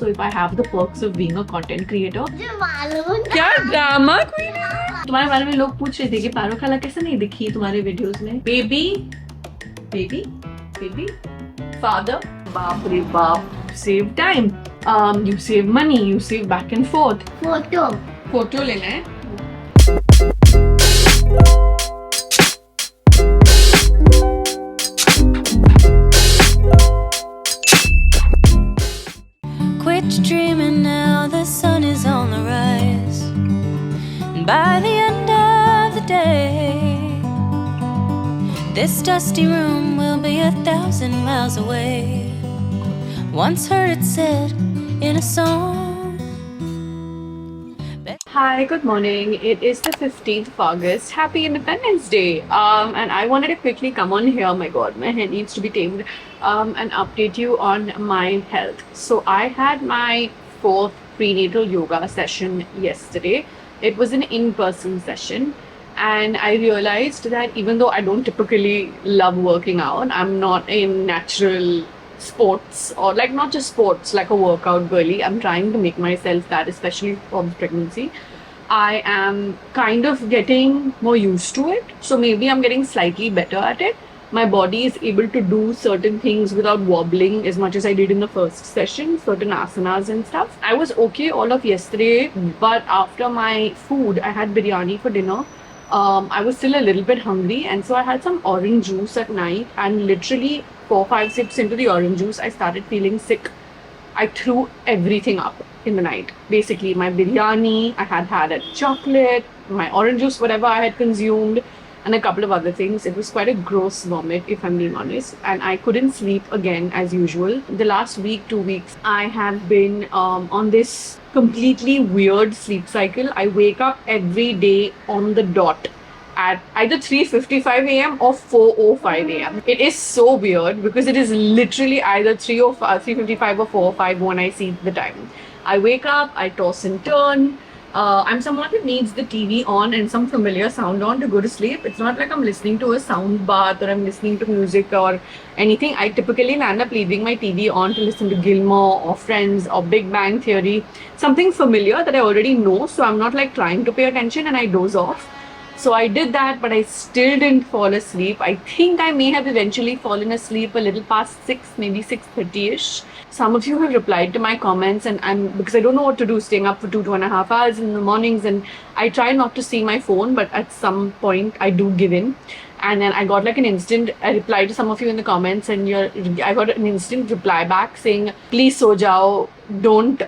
So if I have the perks of being a content creator, मुझे मालूम था। क्या ड्रामा क्वीन है। तुम्हारे बारे में लोग पूछ रहे थे कि पारो खाला कैसे नहीं दिखी तुम्हारे वीडियोस में। बेबी बेबी बेबी फादर, बाप रे बाप, save time, you save money, you save back and fourth. Photo लेना है। Quit dreaming now, the sun is on the rise. And by the end of the day, this dusty room will be 1,000 miles away. Once heard it said in a song. Hi, good morning. It is the 15th of August. Happy Independence Day. And I wanted to quickly come on here. My God, my hair needs to be tamed. And update you on my health. So I had my 4th prenatal yoga session yesterday. It was an in-person session. And I realized that even though I don't typically love working out, I'm not a natural sports or like not just sports, like a workout girly. I'm trying to make myself that, especially for pregnancy. I am kind of getting more used to it. So maybe I'm getting slightly better at it. My body is able to do certain things without wobbling as much as I did in the first session, certain asanas and stuff. I was okay all of yesterday, but after my food, I had biryani for dinner. I was still a little bit hungry, and so I had some orange juice at night, and literally 4-5 sips into the orange juice, I started feeling sick. I threw everything up in the night. Basically, my biryani, I had a chocolate, my orange juice, whatever I had consumed, and a couple of other things. It was quite a gross vomit, if I'm being honest, and I couldn't sleep again as usual. The last week, 2 weeks, I have been on this completely weird sleep cycle. I wake up every day on the dot at either 3:55 a.m. or 4:05 a.m. It is so weird because it is literally either 3:55 or 4:05 when I see the time. I wake up, I toss and turn. I'm someone who needs the TV on and some familiar sound on to go to sleep. It's not like I'm listening to a sound bath or I'm listening to music or anything. I typically land up leaving my TV on to listen to Gilmore or Friends or Big Bang Theory, something familiar that I already know. So I'm not like trying to pay attention and I doze off. So I did that, but I still didn't fall asleep. I think I may have eventually fallen asleep a little past 6, maybe 6:30ish. Some of you have replied to my comments, and because I don't know what to do, staying up for 2.5 hours in the mornings, and I try not to see my phone, but at some point I do give in. And then I got like an instant, I replied to some of you in the comments, and I got an instant reply back saying, please so jao, don't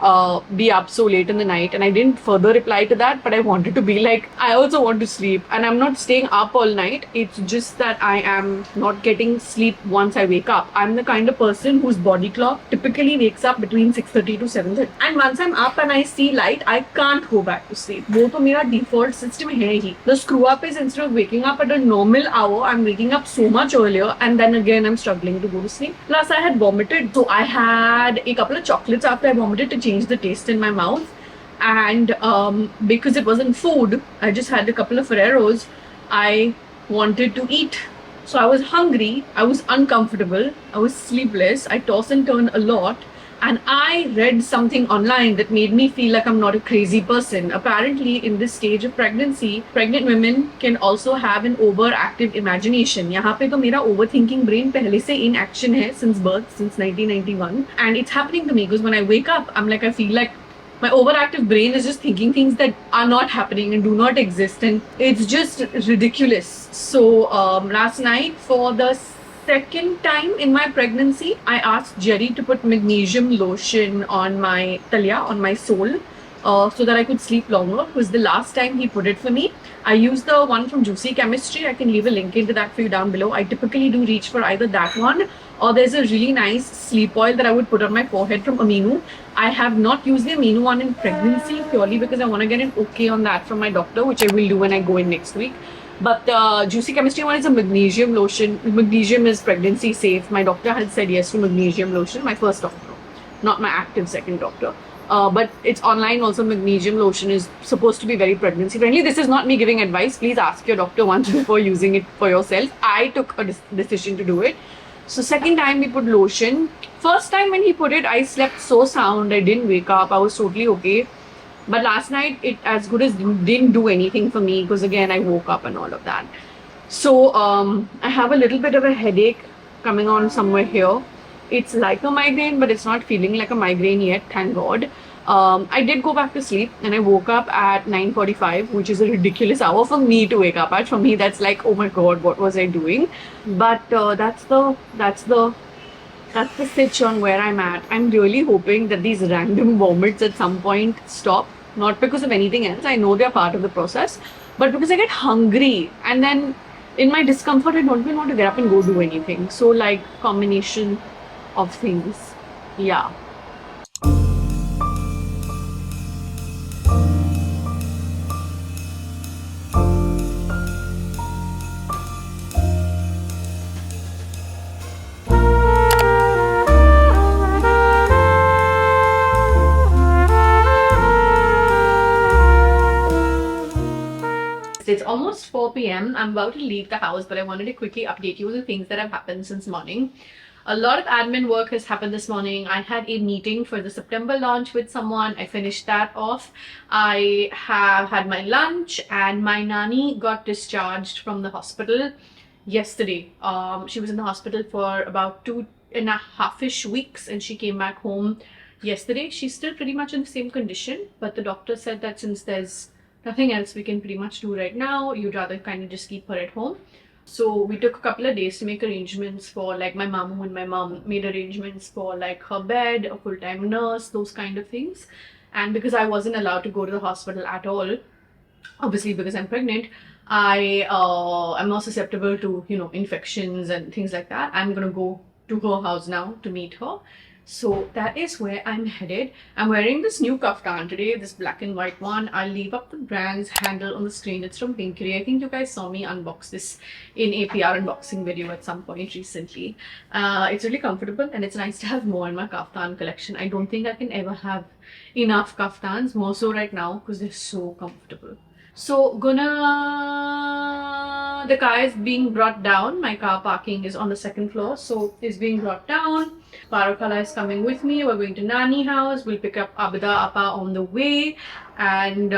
be up so late in the night. And I didn't further reply to that, but I wanted to be like, I also want to sleep, and I'm not staying up all night. It's just that I am not getting sleep once I wake up. I'm the kind of person whose body clock typically wakes up between 6:30 to 7:30. And once I'm up and I see light, I can't go back to sleep. वो तो मेरा default system है ही. The screw up is instead of waking up at a normal hour, I'm waking up so much earlier, and then again I'm struggling to go to sleep. Plus I had vomited, so I had a couple of chocolates after I vomited to change the taste in my mouth. And because it wasn't food, I just had a couple of Ferreros. I wanted to eat. So I was hungry, I was uncomfortable, I was sleepless, I toss and turn a lot. And I read something online that made me feel like I'm not a crazy person. Apparently, in this stage of pregnancy, pregnant women can also have an overactive imagination. यहाँ पे तो मेरा overthinking brain पहले से in action है since birth, since 1991. And it's happening to me because when I wake up, I'm like, I feel like my overactive brain is just thinking things that are not happening and do not exist. And it's just ridiculous. So last night for the second time in my pregnancy, I asked Jerry to put magnesium lotion on my talia, on my sole, so that I could sleep longer. It was the last time he put it for me. I used the one from Juicy Chemistry. I can leave a link into that for you down below. I typically do reach for either that one or there's a really nice sleep oil that I would put on my forehead from Aminu. I have not used the Aminu one in pregnancy purely because I want to get an okay on that from my doctor, which I will do when I go in next week. But the Juicy Chemistry one is a magnesium lotion. Magnesium is pregnancy safe. My doctor had said yes to magnesium lotion. My first doctor, not my active second doctor. But it's online also. Magnesium lotion is supposed to be very pregnancy friendly. This is not me giving advice. Please ask your doctor once before using it for yourself. I took a decision to do it. So second time we put lotion. First time when he put it, I slept so sound. I didn't wake up. I was totally okay. But last night it as good as didn't do anything for me because again I woke up and all of that. So I have a little bit of a headache coming on somewhere here. It's like a migraine, but it's not feeling like a migraine yet, thank God. I did go back to sleep and I woke up at 9:45, which is a ridiculous hour for me to wake up at. For me, that's like, oh my God, what was I doing? But that's the stitch on where I'm at. I'm really hoping that these random vomits at some point stop. Not because of anything else. I know they're part of the process, but because I get hungry and then in my discomfort, I don't even want to get up and go do anything. So like combination of things. Yeah. It's almost 4 p.m. I'm about to leave the house, but I wanted to quickly update you on the things that have happened since morning. A lot of admin work has happened this morning. I had a meeting for the September launch with someone. I finished that off. I have had my lunch and my nanny got discharged from the hospital yesterday. She was in the hospital for about 2.5-ish weeks and she came back home yesterday. She's still pretty much in the same condition, but the doctor said that since there's nothing else we can pretty much do right now, you'd rather kind of just keep her at home. So we took a couple of days to make arrangements for like my mom, and my mom made arrangements for like her bed, a full-time nurse, those kind of things. And because I wasn't allowed to go to the hospital at all, obviously because I'm pregnant, I am more susceptible to, you know, infections and things like that. I'm gonna go to her house now to meet her. So that is where I'm headed. I'm wearing this new kaftan today, this black and white one. I'll leave up the brand's handle on the screen. It's from Pinkery. I think you guys saw me unbox this in a PR unboxing video at some point recently. It's really comfortable and it's nice to have more in my kaftan collection. I don't think I can ever have enough kaftans, more so right now because they're so comfortable. So the car is being brought down. My car parking is on the second floor, so it's being brought down. Parokala is coming with me. We're going to Nani house. We'll pick up Abida Appa on the way and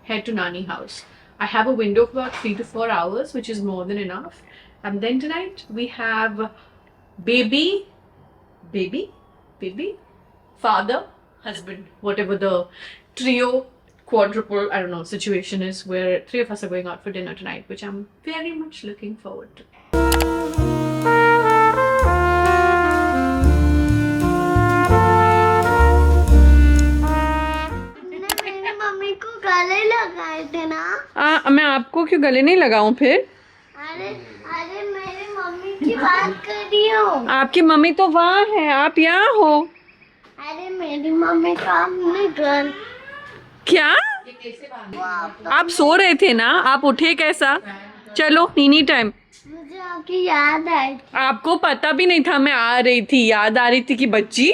head to Nani house. I have a window of about 3 to 4 hours, which is more than enough. And then tonight we have baby, father, husband, whatever the trio, quadruple, I don't know, situation is, where 3 of us are going out for dinner tonight, which I'm very much looking forward to. Mummy को गले लगाए थे ना। मैं आपको क्यों गले नहीं लगाऊं फिर? अरे अरे मेरी मम्मी की बात कर रही हूँ। आपकी मम्मी तो वहाँ है, आप यहाँ हो। अरे मेरी मम्मी का अपने घर। क्या? आप सो रहे थे ना, आप उठे कैसा? चलो नीनी टाइम। मुझे आपकी याद आई। आपको पता भी नहीं था मैं आ रही थी, याद आ रही थी कि बच्ची।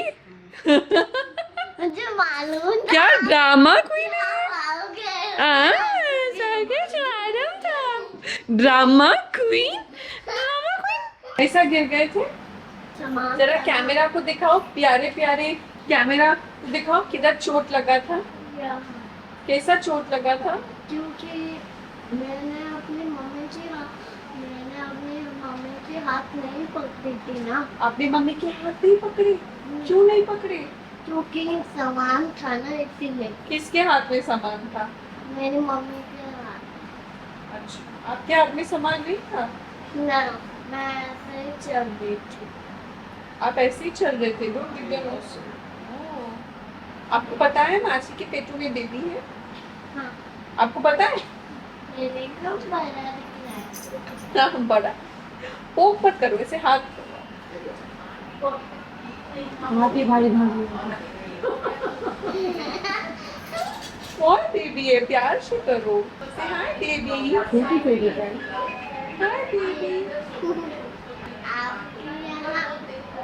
मुझे मालूम था। क्या ड्रामा क्वीन है? ड्रामा क्वीन, ऐसा गिर गए थे। जरा कैमरा को दिखाओ, प्यारे प्यारे कैमरा को दिखाओ, किधर चोट लगा था? कैसा चोट लगा था? क्योंकि मैंने अपनी मम्मी की हाथ नहीं पकड़ी थी ना। अपनी मम्मी के हाथ नहीं पकड़ी? क्यों नहीं पकड़ी? क्योंकि सामान था ना, इसीलिए। किसके हाथ में सामान था? मेरी मम्मी के हाथ। अच्छा, आपके हाथ में सामान नहीं था? ना, मैं ऐसे ही चल रही थी। आप ऐसे ही चल रहे थे? आपको पता है मासी के पेटू में बेबी है? हाँ। आपको पता है? मेरे को बड़ा हाँ, बड़ा। पोक मत करो, ऐसे हाथ भारी भारी भारी। कौन बेबी है? प्यार से करो। Hi baby. Hi baby.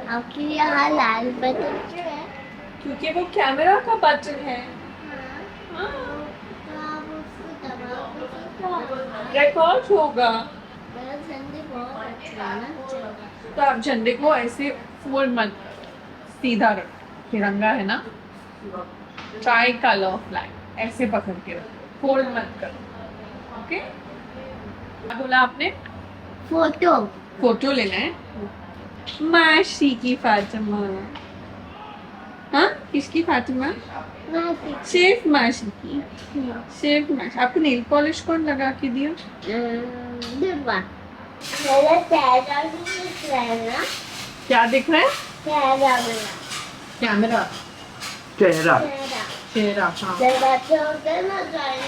आपके यहाँ लाल बटन क्यों है? क्योंकि वो कैमरा का बटन है। हाँ। तो आप उसको दबाओगे तो रिकॉर्ड होगा। मेरा झंडे बहुत अच्छा है ना। तो आप झंडे को ऐसे फोल्ड मत, सीधा रख, तिरंगा है ना, ट्राई कलर फ्लैग ऐसे पकड़ के रखो, फोल्ड मत करो। ओके, क्या बोला आपने? फोटो। फोटो लेना है? माशी की फातिमा। हाँ, किसकी फातिमा? सिर्फ माशी की। सिर्फ माशी। आपको नेल पॉलिश कौन लगा के दिया? मेरा चेहरा भी दिख रहा है ना। क्या दिख रहा है? चेहरा मेरा। कैमरा, चेहरा। चेहरा। चेहरा। हाँ, जब बच्चे होते हैं ना drawing.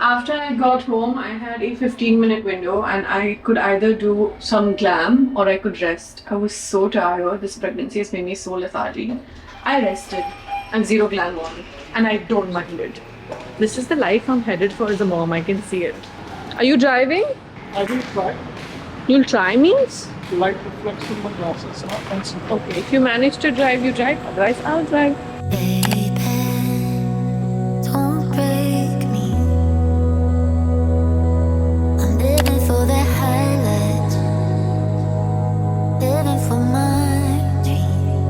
after I got home, I had a 15-minute window and I could either do some glam or I could rest. I was so tired. This pregnancy has made me so lethargic. I rested and zero glam on, and I don't mind it. This is the life I'm headed for as a mom. I can see it. Are you driving? I will try. You'll try means? Light reflects in my glasses. Not fancy. Okay, if you manage to drive, you drive. Otherwise, I'll drive. Baby, don't break me. I'm living for the highlights, living for my dream.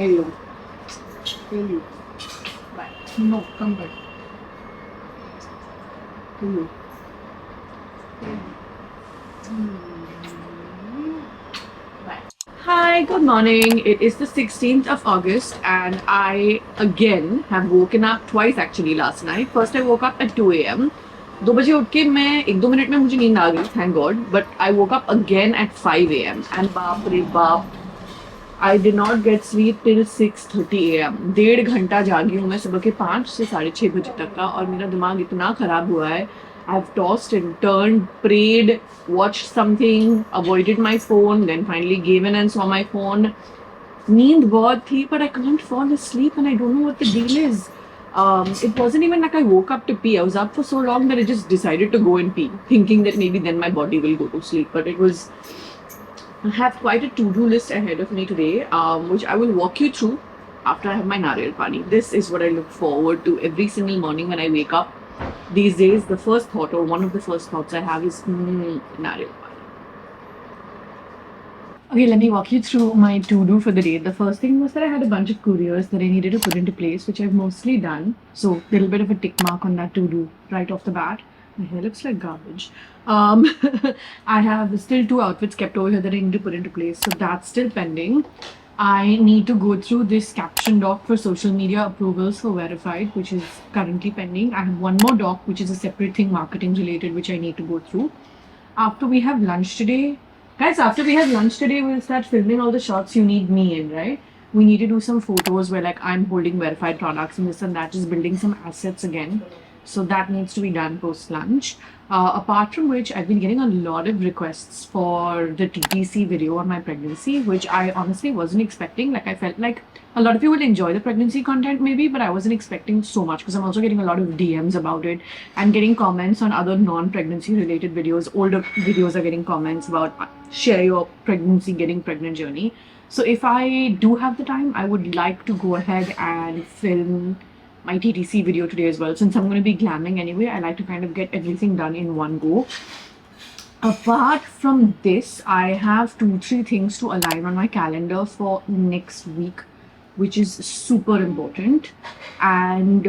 Hello. Hello. Bye. No, come back. Hello. Hi, good morning. It is the 16th of August and I again have woken up twice actually last night. First I woke up at 2 a.m. 2 बजे उठ के मैं 1-2 minute में मुझे नींद आ गई, thank God. But I woke up again at 5 a.m. and बाप रे बाप, I did not get sleep till 6:30 a.m. 1.5 घंटा जागी हूँ मैं सुबह के 5 से 6:30 बजे तक का, और मेरा दिमाग इतना खराब हुआ है. I've tossed and turned, prayed, watched something, avoided my phone, then finally gave in and saw my phone. नींद बहुत थी, but I can't fall asleep and I don't know what the deal is. It wasn't even like I woke up to pee. I was up for so long that I just decided to go and pee, thinking that maybe then my body will go to sleep. But it was, I have quite a to-do list ahead of me today, which I will walk you through after I have my nariyal pani. This is what I look forward to every single morning when I wake up. These days, the first thought, or one of the first thoughts I have, is nariyal pani. Okay, let me walk you through my to-do for the day. The first thing was that I had a bunch of couriers that I needed to put into place, which I've mostly done. So, a little bit of a tick mark on that to-do right off the bat. My hair looks like garbage. I have still 2 outfits kept over here that I need to put into place. So, that's still pending. I need to go through this caption doc for social media approvals for verified, which is currently pending. I have one more doc, which is a separate thing, marketing related, which I need to go through. After we have lunch today, guys, after we have lunch today, we'll start filming all the shots you need me in, right? We need to do some photos where like I'm holding verified products and this and that, just building some assets again. So that needs to be done post lunch. Apart from which, I've been getting a lot of requests for the TTC video on my pregnancy, which I honestly wasn't expecting. Like I felt like a lot of you will enjoy the pregnancy content maybe, but I wasn't expecting so much because I'm also getting a lot of DMs about it and getting comments on other non-pregnancy related videos. Older videos are getting comments about share your pregnancy, getting pregnant journey. So if I do have the time, I would like to go ahead and film my TTC video today as well. Since I'm going to be glamming anyway, I like to kind of get everything done in one go. Apart from this, I have 2-3 things to align on my calendar for next week, which is super important, and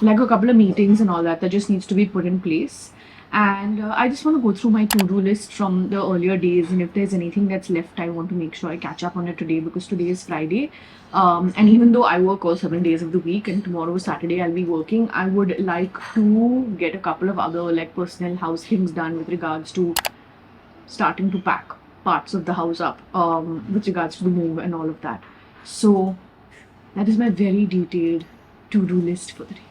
like a couple of meetings and all that just needs to be put in place. And I just want to go through my to-do list from the earlier days, and if there's anything that's left, I want to make sure I catch up on it today, because today is Friday. And even though I work all 7 days of the week and tomorrow is Saturday, I'll be working, I would like to get a couple of other like personal house things done with regards to starting to pack parts of the house up, with regards to the move and all of that. So that is my very detailed to-do list for the day.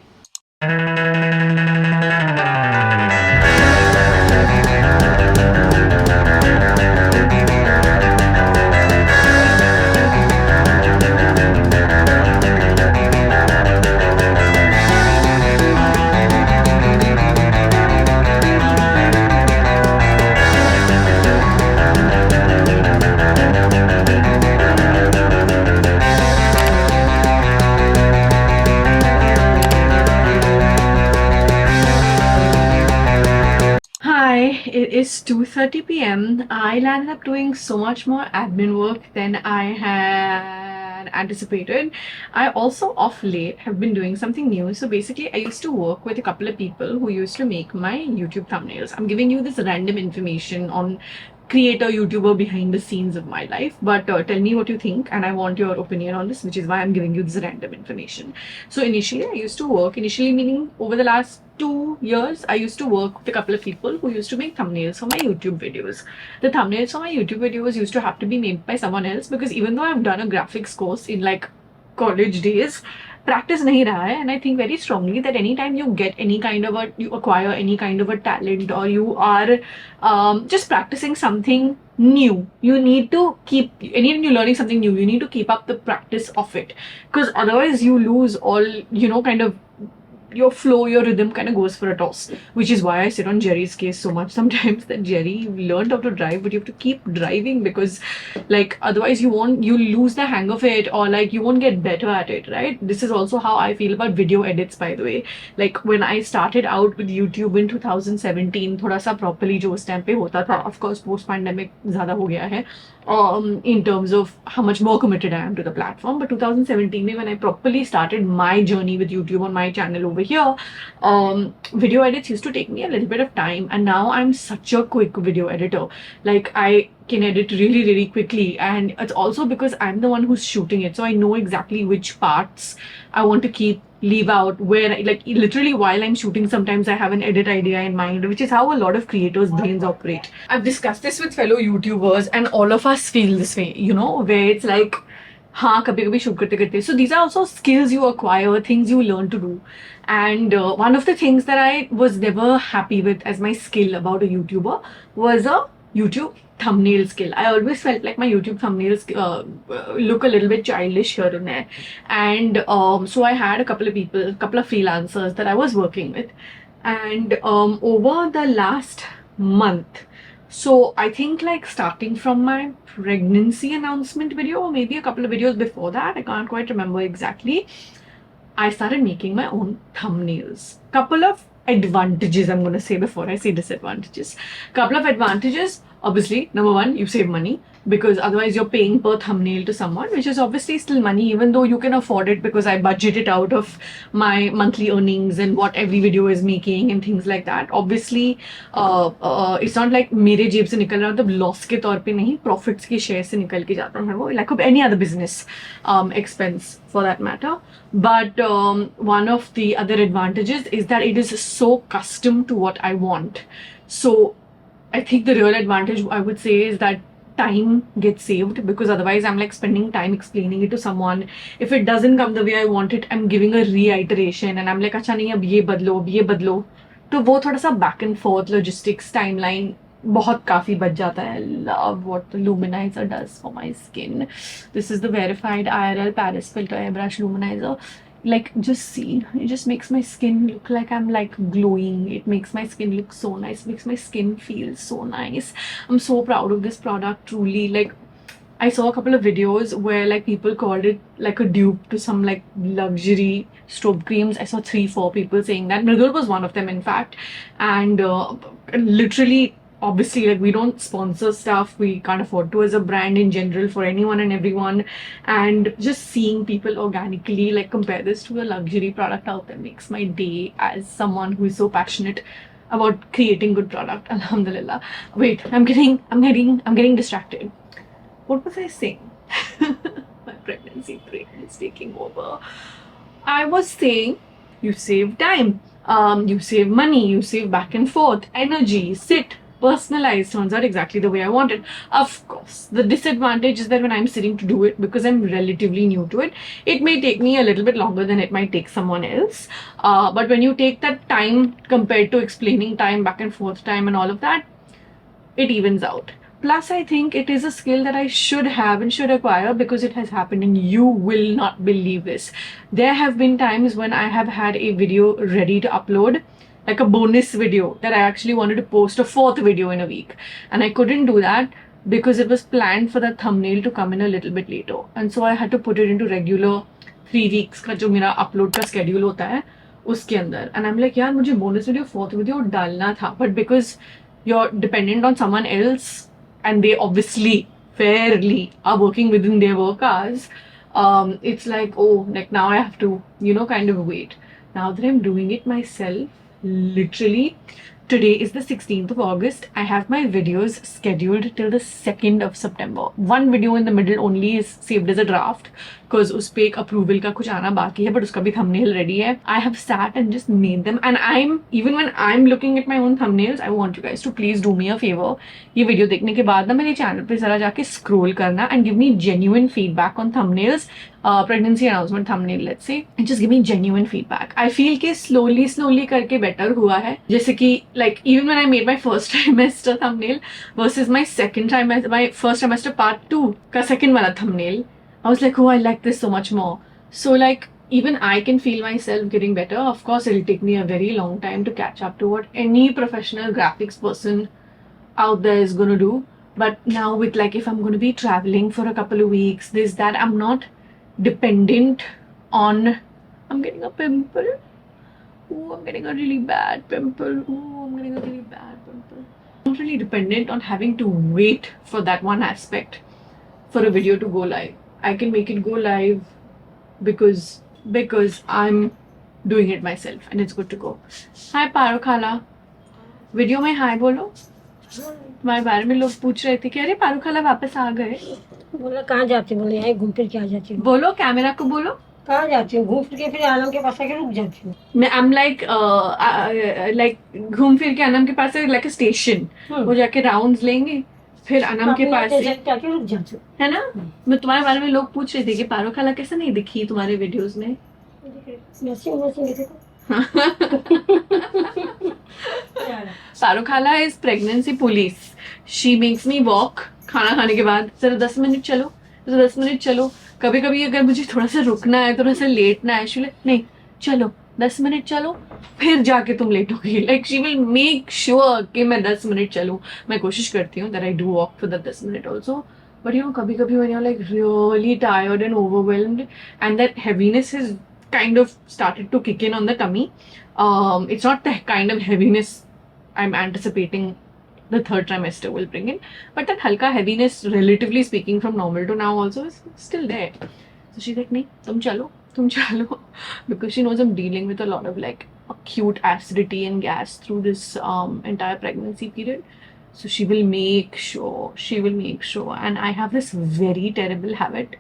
is 2:30 p.m. I landed up doing so much more admin work than I had anticipated. I also of late have been doing something new. So basically, I used to work with a couple of people who used to make my YouTube thumbnails. I'm giving you this random information on creator YouTuber behind the scenes of my life, but tell me what you think, and I want your opinion on this, which is why I'm giving you this random information. So initially I used to work, initially meaning over the last 2 years, I used to work with a couple of people who used to make thumbnails for my YouTube videos. The thumbnails for my YouTube videos used to have to be made by someone else, because even though I've done a graphics course in like college days, practice nahi raha hai. And I think very strongly that anytime you get any kind of you acquire any kind of a talent, or you are just practicing something new, you need to keep, anytime you're learning something new, you need to keep up the practice of it, because otherwise you lose all, kind of your flow, your rhythm kind of goes for a toss, which is why I sit on Jerry's case so much sometimes, that Jerry, you learned how to drive, but you have to keep driving, because like otherwise you lose the hang of it, or like you won't get better at it, right? This is also how I feel about video edits, by the way. Like when I started out with YouTube in 2017, thoda sa properly jo us time pe hota tha, of course post pandemic zyada ho gaya hai, in terms of how much more committed I am to the platform. But 2017 mein when I properly started my journey with YouTube on my channel over here, video edits used to take me a little bit of time, and now I'm such a quick video editor. Like I can edit really, really quickly, and it's also because I'm the one who's shooting it, so I know exactly which parts I want to keep, leave out, where like literally while I'm shooting, sometimes I have an edit idea in mind, which is how a lot of creators' brains operate. I've discussed this with fellow YouTubers, and all of us feel this way, where it's like, हाँ कभी कभी shoot करते करते. So these are also skills you acquire, things you learn to do. And one of the things that I was never happy with as my skill about a YouTuber was a YouTube thumbnail skill. I always felt like my YouTube thumbnails look a little bit childish here and there. And so I had a couple of freelancers that I was working with. And over the last month, so I think like starting from my pregnancy announcement video, or maybe a couple of videos before that, I can't quite remember exactly, I started making my own thumbnails. Couple of advantages I'm going to say before I say disadvantages. Couple of advantages. Obviously, number one, you save money, because otherwise you're paying per thumbnail to someone, which is obviously still money, even though you can afford it, because I budget it out of my monthly earnings and what every video is making and things like that. Obviously, it's not like मेरे जेब से निकल रहा है, मतलब loss के तौर पे नहीं, profits के share से निकल के जाता है वो, like any other business expense for that matter. But one of the other advantages is that it is so custom to what I want. So I think the real advantage I would say is that time gets saved, because otherwise I'm like spending time explaining it to someone. If it doesn't come the way I want it, I'm giving a reiteration and I'm like, अच्छा नहीं अब ये बदलो. तो वो थोड़ा सा back and forth logistics timeline बहुत काफी बच जाता है. I love what the luminizer does for my skin. This is the verified IRL Paris Filter Airbrush Luminizer. Like, just see, it just makes my skin look like I'm like glowing. It makes my skin look so nice, makes my skin feel so nice. I'm so proud of this product, truly. Like, I saw a couple of videos where like people called it like a dupe to some like luxury strobe creams. I saw 3-4 people saying that. Mridul was one of them, in fact. And literally, obviously, like we don't sponsor stuff, we can't afford to as a brand in general for anyone and everyone, and just seeing people organically like compare this to a luxury product out there makes my day as someone who is so passionate about creating good product. Alhamdulillah. Wait, I'm getting distracted. What was I saying? My pregnancy brain is taking over. I was saying you save time, you save money, you save back and forth, energy, personalized, turns out exactly the way I wanted. Of course, the disadvantage is that when I'm sitting to do it, because I'm relatively new to it, it may take me a little bit longer than it might take someone else. But when you take that time compared to explaining time, back and forth time and all of that, it evens out. Plus, I think it is a skill that I should have and should acquire, because it has happened and you will not believe this. There have been times when I have had a video ready to upload, like a bonus video that I actually wanted to post a 4th video in a week, and I couldn't do that because it was planned for the thumbnail to come in a little bit later, and so I had to put it into regular 3 weeks का जो मेरा upload का schedule होता है उसके अंदर. And I'm like, यार मुझे bonus video 4th video डालना था, but because you're dependent on someone else and they obviously fairly are working within their work hours, it's like, oh, like now I have to, kind of wait. Now that I'm doing it myself, literally, today is the 16th of August. I have my videos scheduled till the 2nd of September. One video in the middle only is saved as a draft because उस पे एक approval का कुछ आना बाकी है, but उसका भी thumbnail ready है. I have sat and just made them, and even when I'm looking at my own thumbnails, I want you guys to please do me a favor. ये वीडियो देखने के बाद ना मेरे चैनल पे जरा जाके scroll करना and give me genuine feedback on thumbnails. Pregnancy announcement thumbnail, let's say, and just give me genuine feedback. I feel कि slowly करके better हुआ है. जैसे कि like even when I made my first trimester thumbnail versus my first trimester part 2 का second वाला thumbnail, I was like, oh, I like this so much more. So like even I can feel myself getting better. Of course, it'll take me a very long time to catch up to what any professional graphics person out there is gonna do. But now with like if I'm gonna be traveling for a couple of weeks, this, that, I'm not dependent on. I'm getting a pimple. Ooh, I'm getting a really bad pimple. Ooh, I'm getting a really bad pimple. I'm not really dependent on having to wait for that one aspect for a video to go live. I can make it go live because I'm doing it myself and it's good to go. Hi Paro Khala. Video में हाय बोलो. तुम्हारे बारे में लोग पूछ रहे थे कि अरे पारू खाला वापस आ गए. बोला कहाँ जाती, बोले यहीं घूम फिर के आ जाती हूँ. बोलो, कैमरा को बोलो. कहाँ जाती हूँ, घूम फिर के फिर आलम के पास आके रुक जाती हूँ. मैं I'm like घूम फिर के अनम के पास से like a station. वो जाके राउंड्स लेंगे फिर अनम के पास से जाके रुक जाती हूँ, है ना. मैं तुम्हारे बारे में लोग पूछ रहे थे कि पारू खाला कैसे नहीं दिखी तुम्हारे वीडियोस में. पारू खाला is pregnancy police. She makes me walk खाना खाने के बाद. जरा 10 मिनट चलो, जरा 10 मिनट चलो. कभी कभी अगर मुझे थोड़ा सा रुकना है, थोड़ा सा लेटना है, शी नहीं चलो 10 मिनट चलो फिर जाके तुम लेटोगी. Like she will make sure कि मैं 10 मिनट चलूँ. मैं कोशिश करती हूँ that I do walk for the 10 minute also. But कभी कभी when you're like really tired and overwhelmed and that heaviness has kind of started to kick in on the tummy. It's not the kind of heaviness I'm anticipating the third trimester will bring in, but that halka heaviness, relatively speaking, from normal to now also is still there. So she's like, nahi, tum chalo, because she knows I'm dealing with a lot of like acute acidity and gas through this entire pregnancy period. So she will make sure, and I have this very terrible habit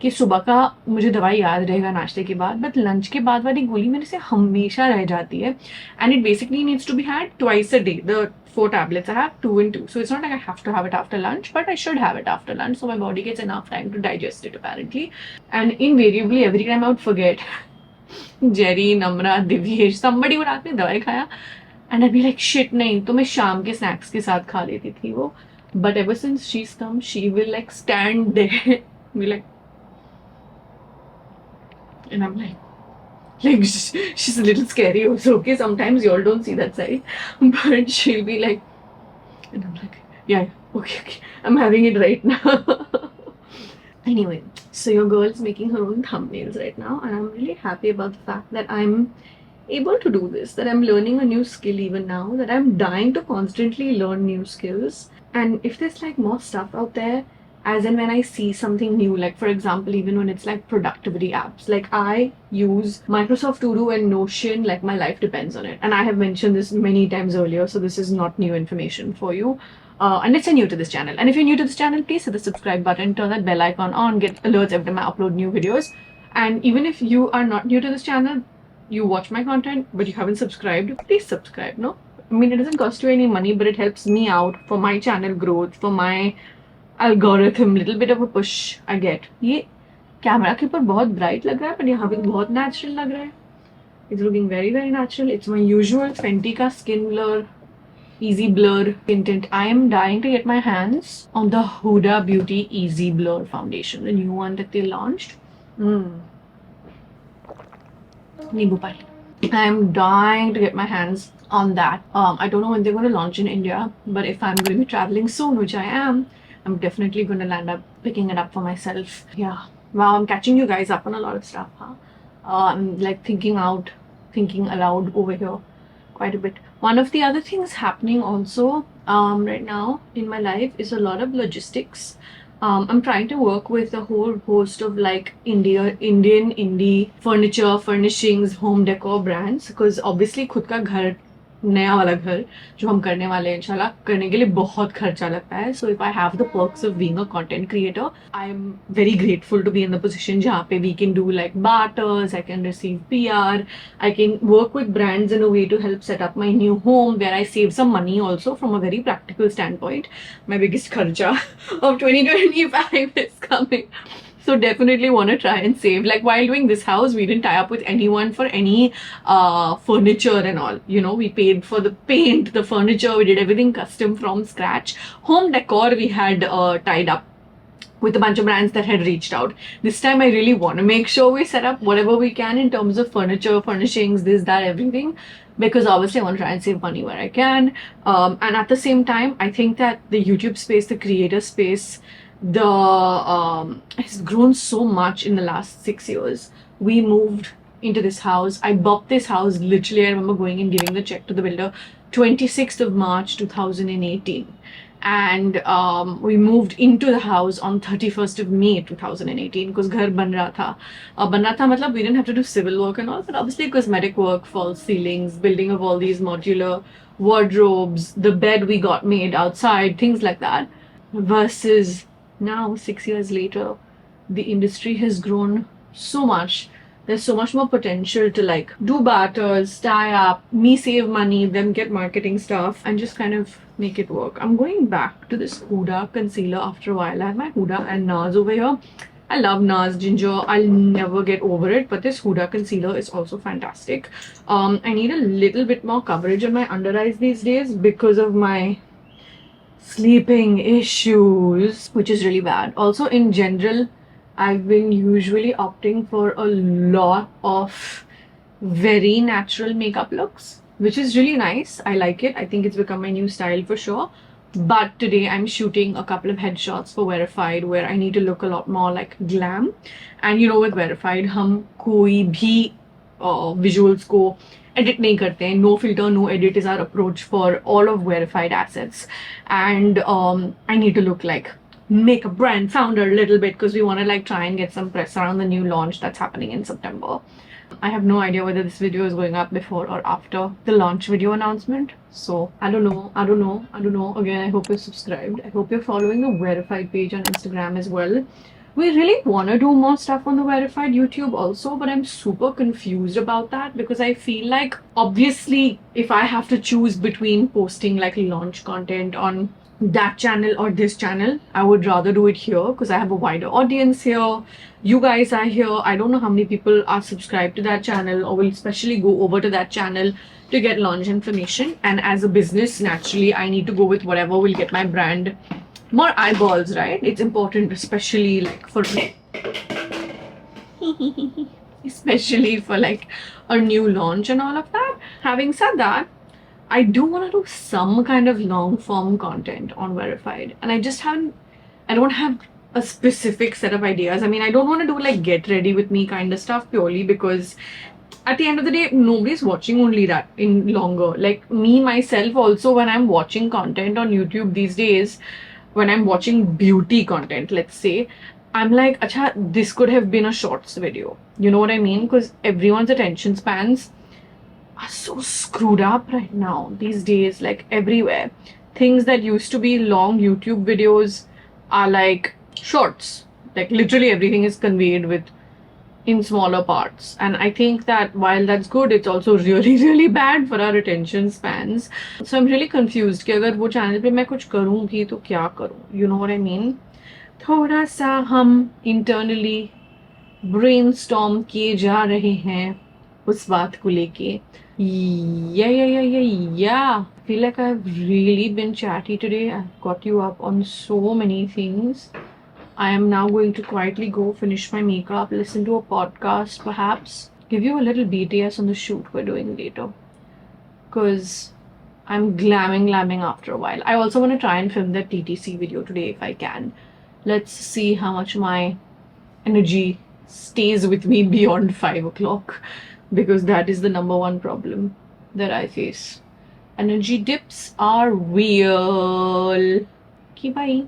कि सुबह का मुझे दवाई याद रहेगा नाश्ते के बाद, बट लंच के बाद वाली गोली मेरे से हमेशा रह जाती है. And it basically needs to be had twice a day. The 4 tablets I have 2 and 2, so it's not like I have to have it after lunch, but I should have it after lunch so my body gets enough time to digest it apparently. And invariably every time I would forget. Jerry, Namra, Divyesh, somebody would ask me दवाई खाया, and I'd be like shit नहीं तो मैं शाम के snacks के साथ खा लेती थी वो. But ever since she's come, she will like stand there be like, and I'm like she's a little scary also, okay, sometimes you all don't see that side, but she'll be like, and I'm like, yeah, okay, I'm having it right now. Anyway, so your girl is making her own thumbnails right now, and I'm really happy about the fact that I'm able to do this, that I'm learning a new skill even now, that I'm dying to constantly learn new skills. And if there's like more stuff out there, as in when I see something new, like for example, even when it's like productivity apps, like I use Microsoft To Do and Notion, like my life depends on it. And I have mentioned this many times earlier, so this is not new information for you. Unless you're new to this channel. And if you're new to this channel, please hit the subscribe button, turn that bell icon on, get alerts every time I upload new videos. And even if you are not new to this channel, you watch my content, but you haven't subscribed, please subscribe, no? I mean, it doesn't cost you any money, but it helps me out for my channel growth, for my algorithm, little bit of a push I get. ये camera के ऊपर बहुत bright लग रहा है, पर यहाँ पे बहुत नेचुरल लग रहा है. It's looking very, very natural. It's my usual Fenty का skin blur, easy blur tint. I am dying to get my hands on the Huda Beauty Easy Blur foundation, the new one that they launched. Nimbu Pani. I am dying to get my hands on that. I don't know when they're going to launch in India, but if I'm going to be traveling soon, which I am, I'm definitely going to land up picking it up for myself. Yeah. Wow, I'm catching you guys up on a lot of stuff, huh? I'm like thinking aloud over here quite a bit. One of the other things happening also right now in my life is a lot of logistics. I'm trying to work with a whole host of like Indian indie furniture, furnishings, home decor brands because obviously खुद का घर नया वाला घर जो हम करने वाले हैं इंशाल्लाह करने के लिए बहुत खर्चा लगता है. So if I have the perks of being a content creator, I'm very grateful to be in the position जहाँ पे we can do like barters, I can receive PR, I can work with brands in a way to help set up my new home where I save some money also from a very practical standpoint. My biggest kharcha of 2025 is coming. So definitely want to try and save. Like while doing this house, we didn't tie up with anyone for any furniture and all. You know, we paid for the paint, the furniture. We did everything custom from scratch. Home decor we had tied up with a bunch of brands that had reached out. This time I really want to make sure we set up whatever we can in terms of furniture, furnishings, this, that, everything. Because obviously I want to try and save money where I can. And at the same time, I think that the YouTube space, the creator space, has grown so much in the last 6 years. We moved into this house. I bought this house literally. I remember going and giving the check to the builder 26th of March 2018. And we moved into the house on 31st of May 2018 because घर बन रहा था मतलब we didn't have to do civil work and all, but obviously cosmetic work, false ceilings, building of all these modular wardrobes, the bed we got made outside, things like that. Versus now 6 years later, the industry has grown so much. There's so much more potential to like do barters, tie up, me save money, them get marketing stuff and just kind of make it work. I'm going back to this Huda concealer after a while. I have my Huda and NARS over here. I love NARS Ginger. I'll never get over it, but this Huda concealer is also fantastic. I need a little bit more coverage on my under eyes these days because of my sleeping issues, which is really bad. Also in general, I've been usually opting for a lot of very natural makeup looks, which is really nice. I like it. I think it's become my new style for sure. But today I'm shooting a couple of headshots for Verified where I need to look a lot more like glam. And you know, with Verified, हम कोई भी visuals को edit नहीं करते हैं. No filter, no edit is our approach for all of Verified assets. And I need to look like makeup brand founder a little bit because we want to like try and get some press around the new launch that's happening in September. I have no idea whether this video is going up before or after the launch video announcement. So I don't know. Again, I hope you're subscribed. I hope you're following the Verified page on Instagram as well. We really want to do more stuff on the Verified YouTube also, but I'm super confused about that because I feel like obviously if I have to choose between posting like launch content on that channel or this channel, I would rather do it here because I have a wider audience here. You guys are here. I don't know how many people are subscribed to that channel or will especially go over to that channel to get launch information. And as a business, naturally, I need to go with whatever will get my brand more eyeballs, right? It's important, especially like for especially for like a new launch and all of that. Having said that, I do want to do some kind of long form content on Verified, and I don't have a specific set of ideas. I mean, I don't want to do like get ready with me kind of stuff purely because at the end of the day, nobody's watching only that in longer. Like me, myself also, when I'm watching content on YouTube these days, when I'm watching beauty content, let's say, I'm like, acha, this could have been a shorts video. You know what I mean? Because everyone's attention spans are so screwed up right now these days, like everywhere. Things that used to be long YouTube videos are like shorts. Like literally everything is conveyed with in smaller parts. And I think that while that's good, it's also really, really bad for our attention spans. So I'm really confused कि अगर वो channel पे मैं कुछ करूँ भी तो क्या करूँ? You know what I mean? थोड़ा सा हम internally brainstorm किए जा रहे हैं उस बात को लेके. Yeah. I feel like I've really been chatty today. I've got you up on so many things. I am now going to quietly go finish my makeup, listen to a podcast perhaps, give you a little BTS on the shoot we're doing later. Because I'm glamming after a while. I also want to try and film that TTC video today if I can. Let's see how much my energy stays with me beyond 5 o'clock. Because that is the number one problem that I face. Energy dips are real. Okay, bye.